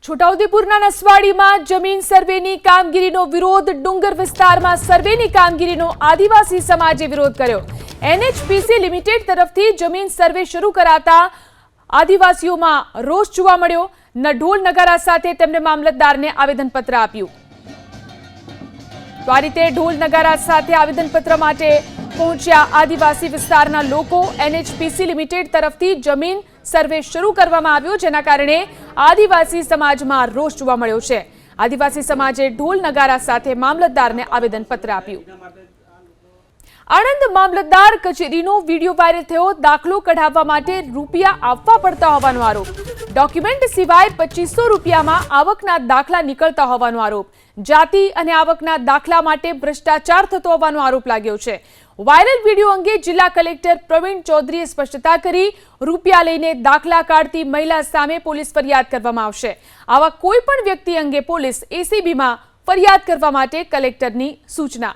છોટાઉદેપુરના નસવાડીમાં જમીન સર્વેની કામગીરીનો વિરોધ. ડુંગર વિસ્તારમાં સર્વેની કામગીરીનો આદિવાસી સમાજે વિરોધ કર્યો. એનએચપીસી લિમિટેડ તરફથી જમીન સર્વે શરૂ કરાતા આદિવાસીઓમાં રોષ જોવા મળ્યો. ઢોલ નગારા સાથે તેમણે મામલતદારને આવેદનપત્ર આપ્યું. તો આ રીતે ઢોલ નગારા સાથે આવેદનપત્ર માટે પહોંચ્યા આદિવાસી વિસ્તારના લોકો. એનએચપીસી લિમિટેડ તરફથી જમીન સર્વે શરૂ કરવામાં આવ્યો, જેના કારણે આદિવાસી સમાજમાં રોષ જોવા મળ્યો છે. આદિવાસી સમાજે ઢોલ નગારા સાથે મામલતદારને આવેદનપત્ર આપ્યું. આણંદ મામલતદાર કચેરીનો વિડીયો વાયરલ થયો. દાખલો કઢાવવા માટે રૂપિયા આપવા પડતા હોવાનો આરોપ. ડોક્યુમેન્ટ સિવાય 2500 રૂપિયામાં આવકના દાખલા નીકળતા હોવાનો આરોપ. જાતિ અને આવકના દાખલા માટે ભ્રષ્ટાચાર થતો હોવાનો આરોપ લાગ્યો છે. વાયરલ વિડીયો અંગે જિલ્લા કલેક્ટર પ્રવીણ ચૌધરીએ સ્પષ્ટતા કરી. રૂપિયા લઈને દાખલા કાઢતી મહિલા સામે પોલીસ ફરિયાદ કરવામાં આવશે. આવા કોઈ પણ વ્યક્તિ અંગે પોલીસ એસીબીમાં ફરિયાદ કરવા માટે કલેક્ટરની સૂચના.